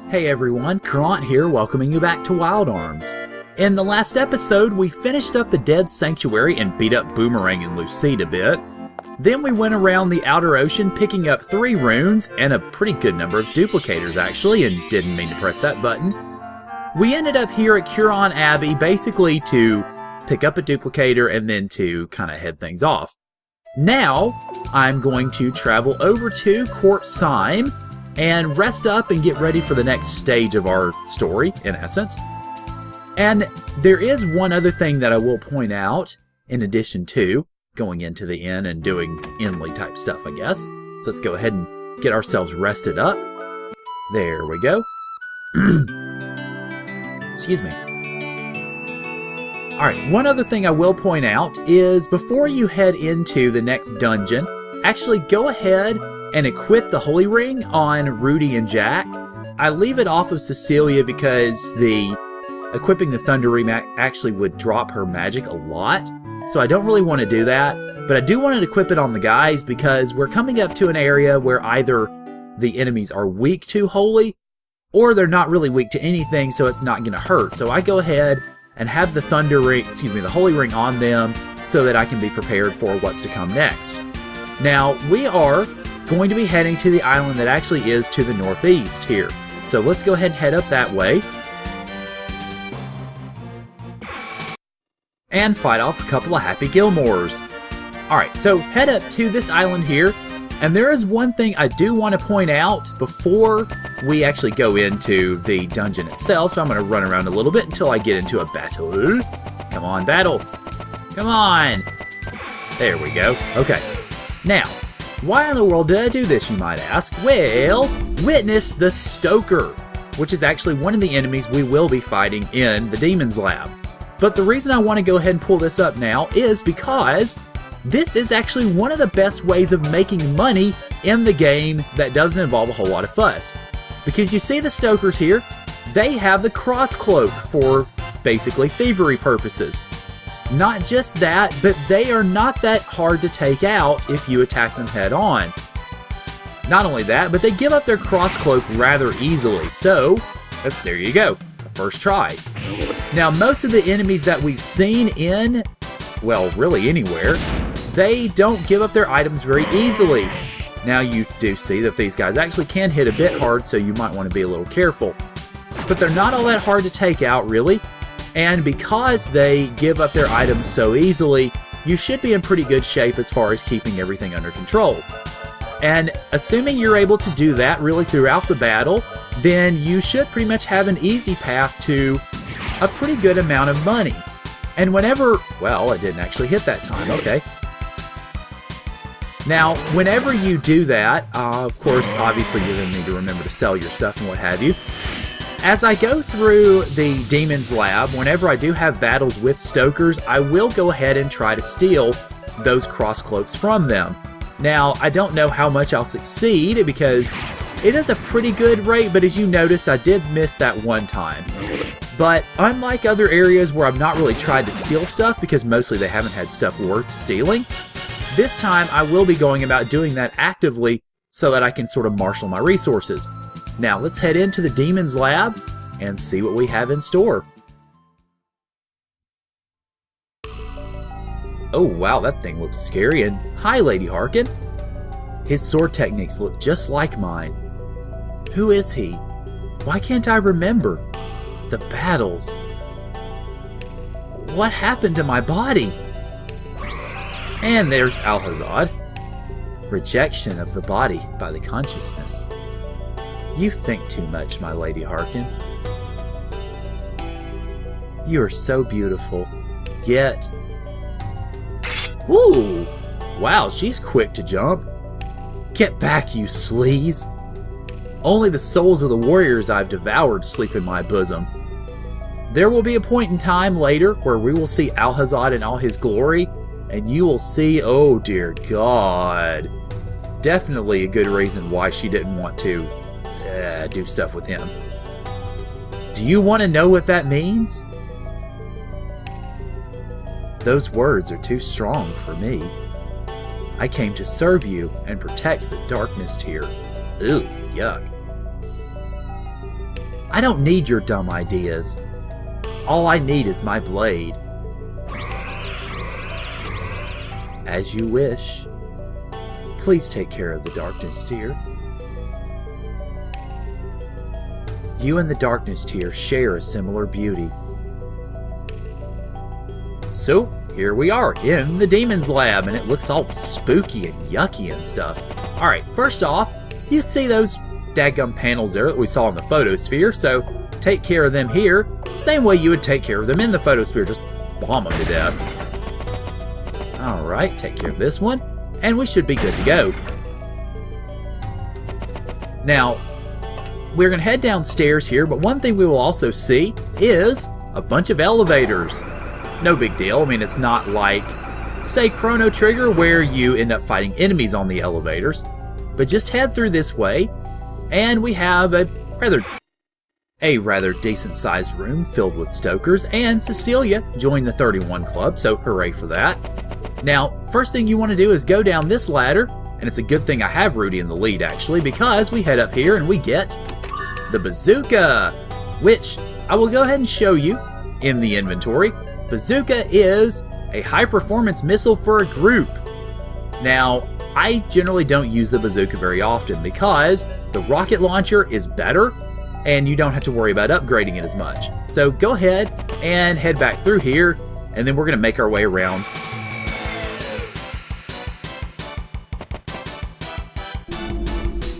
Hey everyone, Krant here, welcoming you back to Wild Arms. In the last episode, we finished up the Dead Sanctuary and beat up Boomerang and Lucide a bit. Then we went around the outer ocean picking up 3 runes and a pretty good number of duplicators actually, and didn't mean to press that button. We ended up here at Curon Abbey basically to pick up a duplicator and then to kind of head things off. Now, I'm going to travel over to Court Syme and rest up and get ready for the next stage of our story, in essence. And there is one other thing that I will point out, in addition to going into the inn and doing Inley type stuff, I guess. So let's go ahead and get ourselves rested up. There we go. Excuse me. Alright, one other thing I will point out is before you head into the next dungeon, actually go ahead and equip the Holy Ring on Rudy and Jack. I leave it off of Cecilia because equipping the Thunder Ring actually would drop her magic a lot, so I don't really want to do that, but I do want to equip it on the guys because we're coming up to an area where either the enemies are weak to Holy, or they're not really weak to anything, so it's not going to hurt. So I go ahead and have the the Holy Ring on them so that I can be prepared for what's to come next. Now, we are going to be heading to the island that actually is to the northeast here. So let's go ahead and head up that way and fight off a couple of Happy Gilmores. Alright, so head up to this island here, and there is one thing I do want to point out before we actually go into the dungeon itself, so I'm going to run around a little bit until I get into a battle. Come on, battle. Come on. There we go. Okay. Now, why in the world did I do this, you might ask? Well, witness the Stoker, which is actually one of the enemies we will be fighting in the Demon's Lab. But the reason I want to go ahead and pull this up now is because this is actually one of the best ways of making money in the game that doesn't involve a whole lot of fuss. Because you see the Stokers here, they have the cross cloak for basically thievery purposes. Not just that, but they are not that hard to take out if you attack them head on. Not only that, but they give up their cross cloak rather easily, so there you go, first try. Now most of the enemies that we've seen in, well, really anywhere, they don't give up their items very easily. Now you do see that these guys actually can hit a bit hard, so you might want to be a little careful. But they're not all that hard to take out, really. And because they give up their items so easily, you should be in pretty good shape as far as keeping everything under control. And assuming you're able to do that really throughout the battle, then you should pretty much have an easy path to a pretty good amount of money. And whenever, well, it didn't actually hit that time, okay. Now, whenever you do that, of course, obviously you're going to need to remember to sell your stuff and what have you. As I go through the Demon's Lab, whenever I do have battles with Stokers, I will go ahead and try to steal those cross cloaks from them. Now, I don't know how much I'll succeed because it is a pretty good rate, but as you notice, I did miss that one time. But unlike other areas where I've not really tried to steal stuff because mostly they haven't had stuff worth stealing, this time I will be going about doing that actively so that I can sort of marshal my resources. Now let's head into the Demon's Lab and see what we have in store. Oh wow, that thing looks scary, and hi Lady Harkin. His sword techniques look just like mine. Who is he? Why can't I remember? The battles. What happened to my body? And there's Alhazad. Rejection of the body by the consciousness. You think too much, my Lady Harkin. You are so beautiful, yet... Ooh! Wow, she's quick to jump. Get back, you sleaze. Only the souls of the warriors I've devoured sleep in my bosom. There will be a point in time later where we will see Alhazad in all his glory, and you will see, oh dear God. Definitely a good reason why she didn't want to do stuff with him. Do you want to know what that means? Those words are too strong for me. I came to serve you and protect the darkness here. Ooh, yuck. I don't need your dumb ideas. All I need is my blade. As you wish. Please take care of the darkness tier. You and the darkness tier share a similar beauty. So, here we are in the Demon's Lab, and it looks all spooky and yucky and stuff. Alright, first off, you see those dadgum panels there that we saw in the photosphere, so take care of them here, same way you would take care of them in the photosphere, just bomb them to death. Alright, take care of this one, and we should be good to go. Now, we're going to head downstairs here, but one thing we will also see is a bunch of elevators. No big deal. I mean, it's not like, say, Chrono Trigger, where you end up fighting enemies on the elevators. But just head through this way, and we have a rather decent-sized room filled with Stokers, and Cecilia joined the 31 Club, so hooray for that. Now, first thing you want to do is go down this ladder, and it's a good thing I have Rudy in the lead, actually, because we head up here and we get the bazooka, which I will go ahead and show you in the inventory. Bazooka is a high-performance missile for a group. Now, I generally don't use the bazooka very often because the rocket launcher is better and you don't have to worry about upgrading it as much. So go ahead and head back through here, and then we're going to make our way around.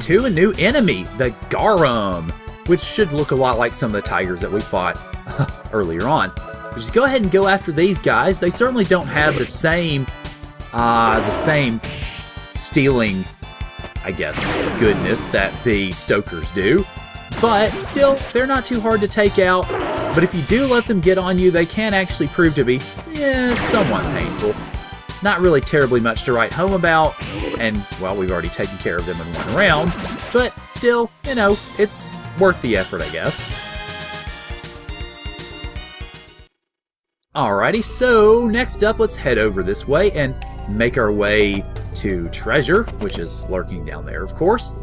To a new enemy, the Garum, which should look a lot like some of the tigers that we fought earlier on. Just go ahead and go after these guys. They certainly don't have the same stealing, I guess, goodness that the Stokers do. But still, they're not too hard to take out. But if you do let them get on you, they can actually prove to be somewhat painful. Not really terribly much to write home about. And, well, we've already taken care of them in one round. But still, you know, it's worth the effort, I guess. Alrighty, so next up, let's head over this way and make our way to Treasure, which is lurking down there, of course.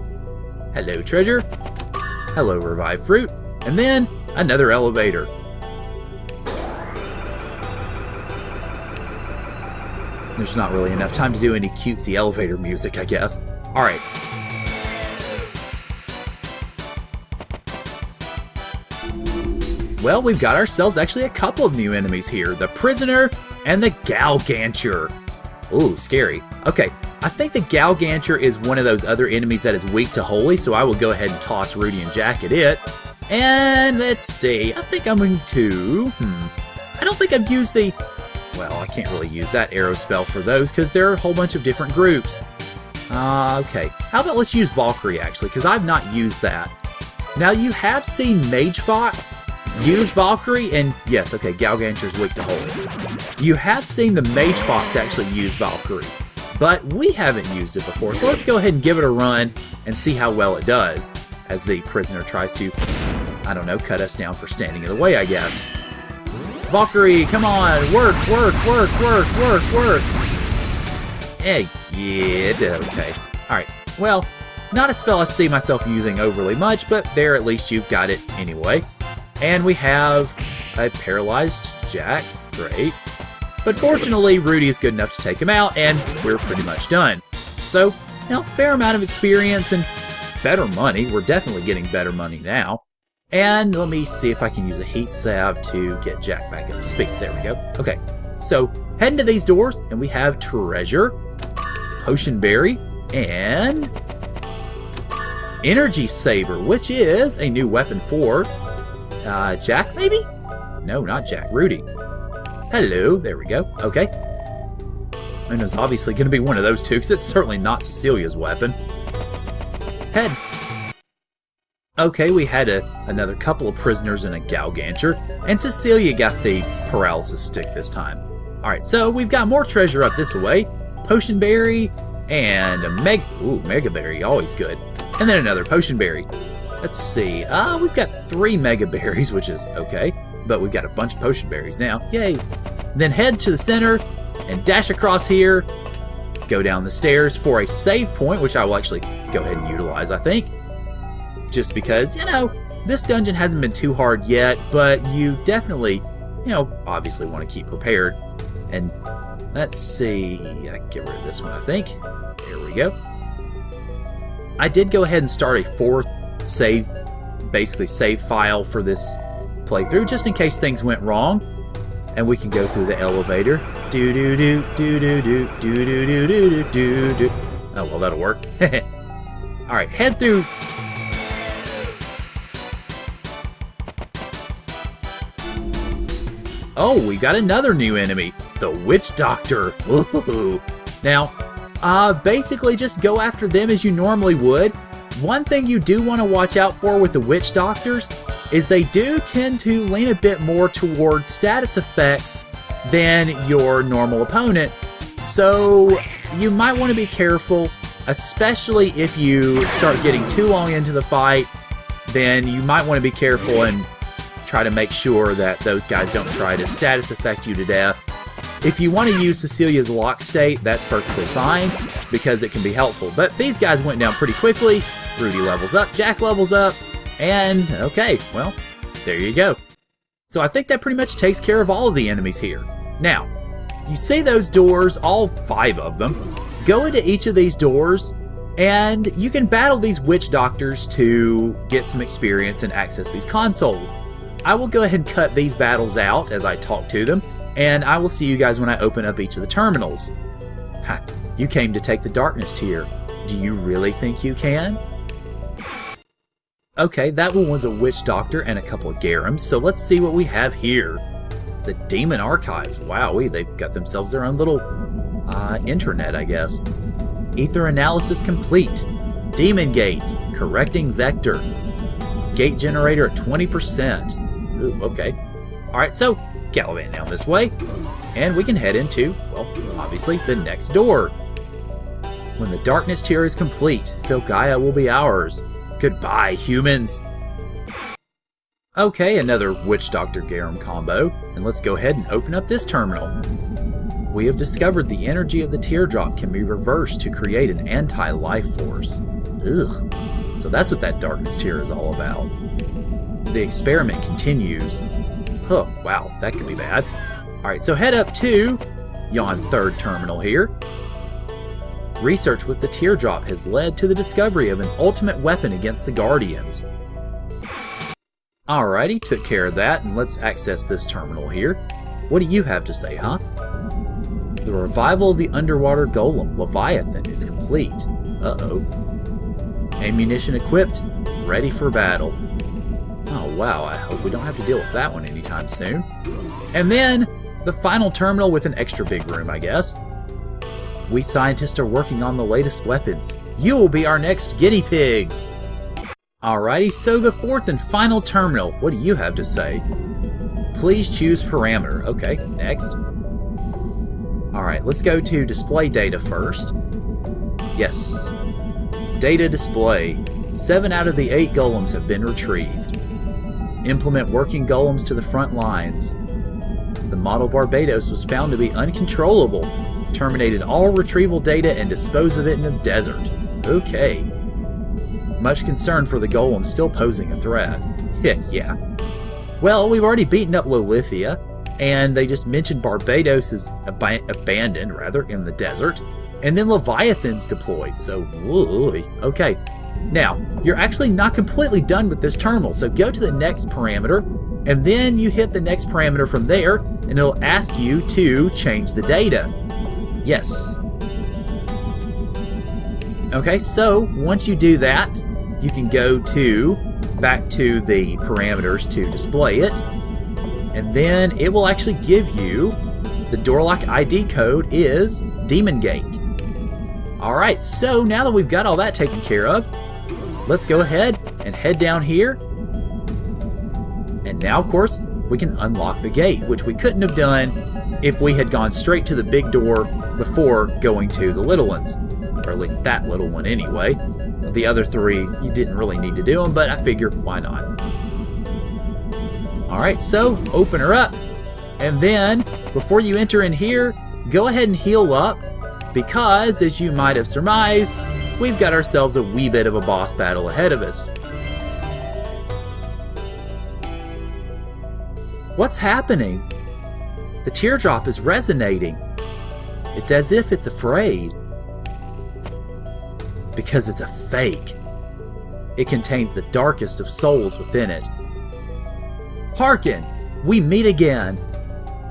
Hello, Treasure. Hello, Revived Fruit. And then another elevator. There's not really enough time to do any cutesy elevator music, I guess. Alright. Well, we've got ourselves actually a couple of new enemies here. The Prisoner and the Galganture. Ooh, scary. Okay, I think the Galganture is one of those other enemies that is weak to Holy, so I will go ahead and toss Rudy and Jack at it. And let's see, I think I'm going to... I don't think I've used the... Well, I can't really use that arrow spell for those because there are a whole bunch of different groups. Okay, how about let's use Valkyrie actually, because I've not used that. Now, you have seen Mage Fox use Valkyrie, and yes, okay, Galganture's weak to Holy. You have seen the Mage Fox actually use Valkyrie, but we haven't used it before, so let's go ahead and give it a run and see how well it does, as the Prisoner tries to, I don't know, cut us down for standing in the way, I guess. Valkyrie, come on, work, work, work, work, work, work. Hey, yeah, it did okay. Alright, well, not a spell I see myself using overly much, but there at least you've got it anyway. And we have a paralyzed Jack, great. But fortunately, Rudy is good enough to take him out, and we're pretty much done. So, you know, fair amount of experience and better money. We're definitely getting better money now. And let me see if I can use a heat salve to get Jack back up to speed. There we go. Okay, so head into these doors, and we have Treasure, Potion Berry, and Energy Saber, which is a new weapon for Jack, maybe? No, not Jack. Rudy. Hello. There we go. Okay. And it's obviously going to be one of those two, because it's certainly not Cecilia's weapon. Head. Okay, we had another couple of prisoners and a Galganture, and Cecilia got the paralysis stick this time. Alright, so we've got more treasure up this way. Potion Berry and a Mega Berry, always good. And then another Potion Berry. Let's see, we've got 3 Mega Berries, which is okay, but we've got a bunch of Potion Berries now. Yay! Then head to the center and dash across here. Go down the stairs for a save point, which I will actually go ahead and utilize, I think. Just because, you know, this dungeon hasn't been too hard yet, but you definitely, obviously want to keep prepared. And let's see, I can get rid of this one, I think. There we go. I did go ahead and start a 4th save file for this playthrough, just in case things went wrong. And we can go through the elevator. Do do do do do do do do do do do do. Oh well, that'll work. All right, head through. Oh, we got another new enemy, the Witch Doctor. Ooh. Now, basically just go after them as you normally would. One thing you do want to watch out for with the Witch Doctors is they do tend to lean a bit more towards status effects than your normal opponent. So you might want to be careful, especially if you start getting too long into the fight. Then you might want to be careful and try to make sure that those guys don't try to status affect you to death. If you want to use Cecilia's lock state, that's perfectly fine because it can be helpful. But these guys went down pretty quickly. Rudy levels up, Jack levels up, and okay, well, there you go. So I think that pretty much takes care of all of the enemies here. Now, you see those doors, all 5 of them. Go into each of these doors, and you can battle these witch doctors to get some experience and access these consoles. I will go ahead and cut these battles out as I talk to them, and I will see you guys when I open up each of the terminals. Ha, you came to take the darkness tier. Do you really think you can? Okay, that one was a witch doctor and a couple of garums, so let's see what we have here. The Demon Archives. Wowee, they've got themselves their own little intranet, I guess. Ether analysis complete. Demon Gate. Correcting vector. Gate generator at 20%. Ooh, okay. Alright, so gallivanting down this way, and we can head into, well, obviously, the next door. When the darkness tier is complete, Filgaia will be ours. Goodbye, humans! Okay, another Witch Doctor Garum combo, and let's go ahead and open up this terminal. We have discovered the energy of the teardrop can be reversed to create an anti-life force. Ugh. So that's what that darkness tier is all about. The experiment continues. Huh, wow, that could be bad. Alright, so head up to yon 3rd terminal here. Research with the teardrop has led to the discovery of an ultimate weapon against the Guardians. Alrighty, took care of that, and let's access this terminal here. What do you have to say, huh? The revival of the underwater golem, Leviathan, is complete. Uh-oh. Ammunition equipped, ready for battle. Oh wow, I hope we don't have to deal with that one anytime soon. And then, the final terminal with an extra big room, I guess. We scientists are working on the latest weapons. You will be our next guinea pigs! Alrighty, so the 4th and final terminal. What do you have to say? Please choose parameter. Okay, next. Alright, let's go to display data first. Yes. Data display. 7 out of the 8 golems have been retrieved. Implement working golems to the front lines. The model Barbados was found to be uncontrollable. Terminated all retrieval data and disposed of it in the desert. Okay. Much concern for the golem still posing a threat. Yeah. Well, we've already beaten up Lolithia, and they just mentioned Barbados is abandoned, in the desert, and then Leviathan's deployed, so wooey. Okay. Now, you're actually not completely done with this terminal, so go to the next parameter, and then you hit the next parameter from there, and it'll ask you to change the data. Yes. Okay, so once you do that, you can go back to the parameters to display it, and then it will actually give you the door lock ID code is Demon Gate. Alright, so now that we've got all that taken care of, let's go ahead and head down here. And now, of course, we can unlock the gate, which we couldn't have done if we had gone straight to the big door before going to the little ones. Or at least that little one anyway. The other 3, you didn't really need to do them, but I figure, why not? Alright, so open her up. And then, before you enter in here, go ahead and heal up, because, as you might have surmised, we've got ourselves a wee bit of a boss battle ahead of us. What's happening? The teardrop is resonating. It's as if it's afraid. Because it's a fake. It contains the darkest of souls within it. Hearken! We meet again!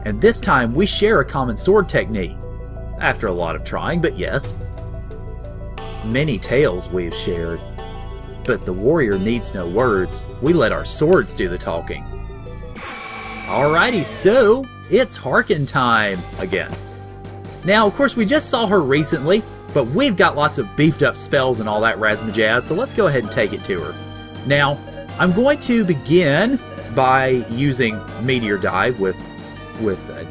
And this time we share a common sword technique. After a lot of trying, but yes. Many tales we have shared. But the warrior needs no words. We let our swords do the talking. Alrighty, so it's Hearken time again. Now, of course, we just saw her recently, but we've got lots of beefed up spells and all that razzmatazz, so let's go ahead and take it to her. Now, I'm going to begin by using Meteor Dive with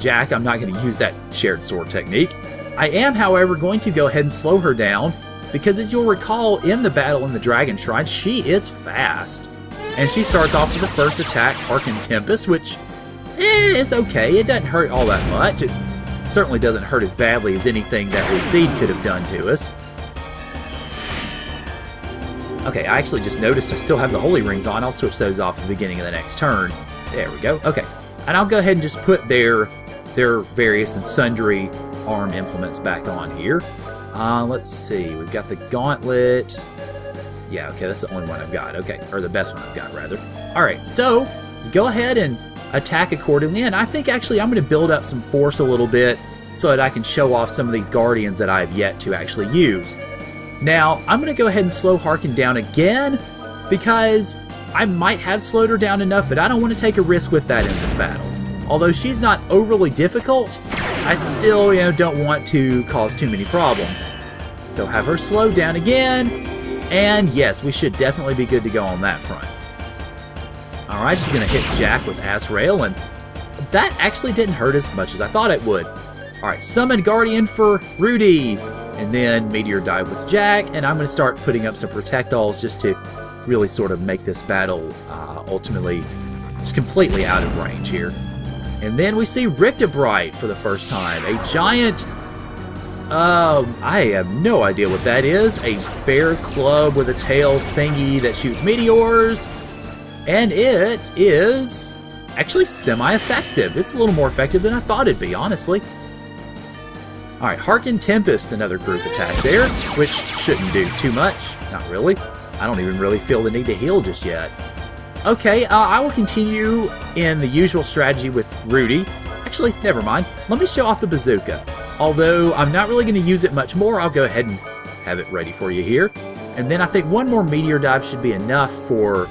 Jack. I'm not going to use that shared sword technique. I am, however, going to go ahead and slow her down, because as you'll recall, in the battle in the Dragon Shrine, she is fast. And she starts off with the first attack, Hearken Tempest, which it's okay. It doesn't hurt all that much. It certainly doesn't hurt as badly as anything that Lucide could have done to us. Okay, I actually just noticed I still have the Holy Rings on. I'll switch those off at the beginning of the next turn. There we go. Okay, and I'll go ahead and just put their various and sundry arm implements back on here. Let's see. We've got the Gauntlet. Yeah, okay, that's the only one I've got. Okay, or the best one I've got, rather. All right, so let's go ahead and attack accordingly, and I think actually I'm going to build up some force a little bit so that I can show off some of these guardians that I have yet to actually use. Now, I'm going to go ahead and slow Hearken down again because I might have slowed her down enough, but I don't want to take a risk with that in this battle. Although she's not overly difficult, I still don't want to cause too many problems. So have her slow down again, and yes, we should definitely be good to go on that front. Alright, she's going to hit Jack with Azrael, and that actually didn't hurt as much as I thought it would. Alright, Summon Guardian for Rudy, and then Meteor Dive with Jack, and I'm going to start putting up some Protectiles just to really sort of make this battle ultimately just completely out of range here. And then we see Rictobright for the first time, a giant, I have no idea what that is, a bear club with a tail thingy that shoots meteors. And it is actually semi-effective. It's a little more effective than I thought it'd be, honestly. Alright, Hearken Tempest, another group attack there, which shouldn't do too much. Not really. I don't even really feel the need to heal just yet. Okay, I will continue in the usual strategy with Rudy. Actually, never mind. Let me show off the bazooka. Although I'm not really going to use it much more, I'll go ahead and have it ready for you here. And then I think one more Meteor Dive should be enough for...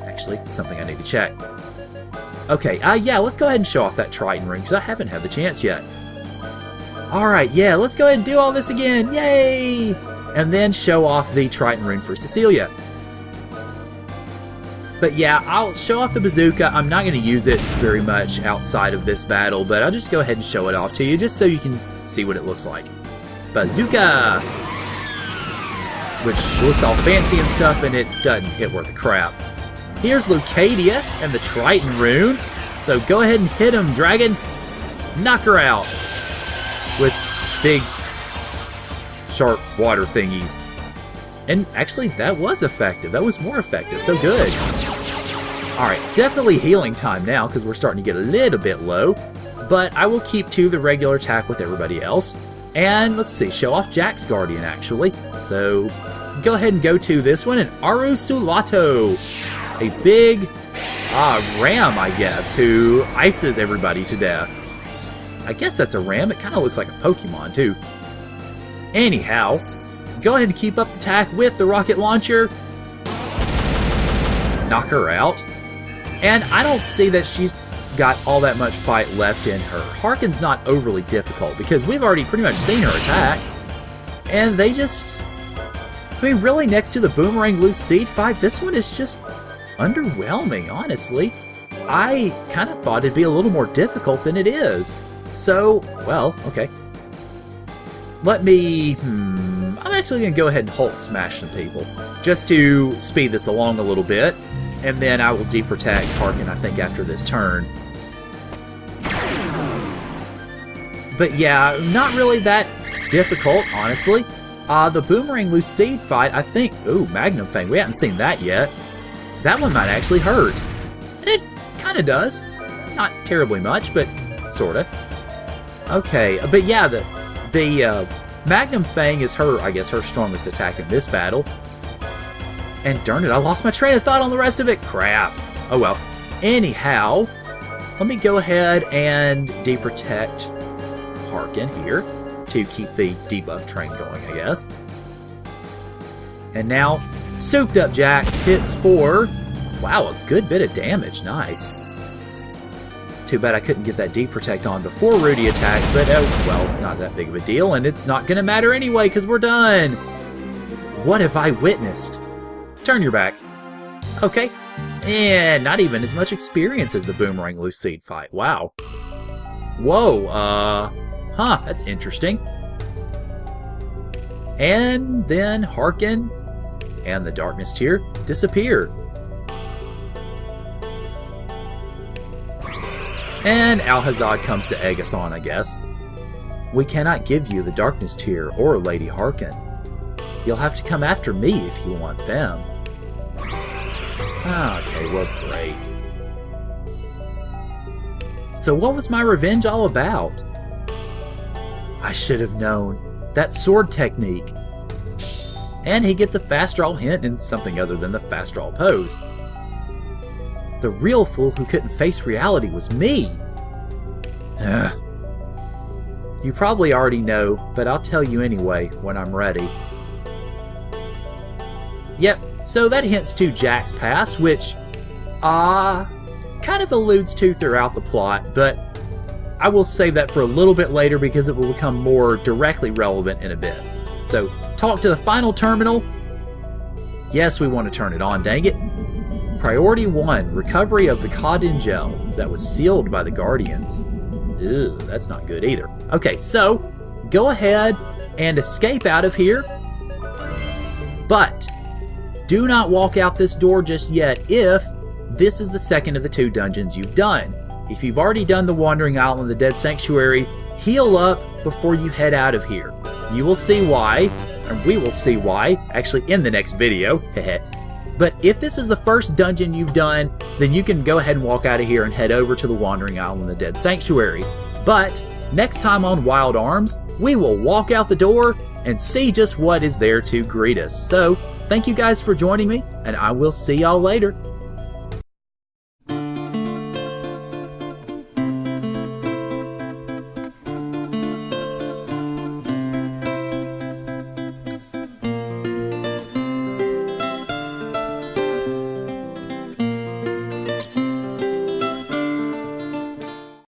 Actually, something I need to check. Okay, yeah, let's go ahead and show off that Triton Rune, because I haven't had the chance yet. Alright, yeah, let's go ahead and do all this again. Yay! And then show off the Triton Rune for Cecilia. But yeah, I'll show off the bazooka. I'm not going to use it very much outside of this battle, but I'll just go ahead and show it off to you, just so you can see what it looks like. Bazooka! Which looks all fancy and stuff, and it doesn't hit worth a crap. Here's Lucadia and the Triton Rune. So go ahead and hit him, Dragon. Knock her out with big, sharp water thingies. And actually, that was effective. That was more effective. So good. Alright, definitely healing time now because we're starting to get a little bit low. But I will keep to the regular attack with everybody else. And let's see, show off Jack's Guardian, actually. So go ahead and go to this one. And Aru Sulato. A big ram, I guess, who ices everybody to death. I guess that's a ram. It kind of looks like a Pokemon, too. Anyhow, go ahead and keep up the attack with the rocket launcher. Knock her out. And I don't see that she's got all that much fight left in her. Hearken's not overly difficult because we've already pretty much seen her attacks. And they just... I mean, really, next to the Boomerang Lucide fight, this one is just... underwhelming, honestly. I kind of thought it'd be a little more difficult than it is. So, well, okay. Let me... I'm actually going to go ahead and Hulk smash some people. Just to speed this along a little bit. And then I will deprotect Hearken, I think, after this turn. But yeah, not really that difficult, honestly. The Boomerang Lucide fight, I think... Ooh, Magnum Fang. We haven't seen that yet. That one might actually hurt. It kind of does. Not terribly much, but sorta. Okay, but yeah, the Magnum Fang is I guess her strongest attack in this battle. And darn it, I lost my train of thought on the rest of it. Crap. Oh well. Anyhow, let me go ahead and deprotect Harkin here to keep the debuff train going, I guess. And now, Souped Up Jack hits for, wow, a good bit of damage. Nice. Too bad I couldn't get that deprotect on before Rudy attacked, but oh, well, not that big of a deal, and it's not going to matter anyway because we're done. What have I witnessed? Turn your back. Okay. And not even as much experience as the Boomerang Loose Seed fight. Wow. Whoa, huh, that's interesting. And then Harkin and the Darkness Tier disappear. And Alhazad comes to egg us on, I guess. We cannot give you the Darkness Tier or Lady Harkin. You'll have to come after me if you want them. Okay, well, great. So what was my revenge all about? I should have known. That sword technique. And he gets a fast draw hint in something other than the fast draw pose. The real fool who couldn't face reality was me. You probably already know, but I'll tell you anyway when I'm ready. Yep, so that hints to Jack's past, which kind of alludes to throughout the plot, but I will save that for a little bit later because it will become more directly relevant in a bit. So, talk to the final terminal. Yes, we want to turn it on, dang it. Priority 1, recovery of the Codin Gel that was sealed by the Guardians. Ew, that's not good either. Okay, so, go ahead and escape out of here. But, do not walk out this door just yet if this is the second of the 2 dungeons you've done. If you've already done the Wandering Island, the Dead Sanctuary, heal up before you head out of here. You will see why, or we will see why, actually in the next video. But if this is the first dungeon you've done, then you can go ahead and walk out of here and head over to the Wandering Island, the Dead Sanctuary. But next time on Wild Arms, we will walk out the door and see just what is there to greet us. So, thank you guys for joining me, and I will see y'all later.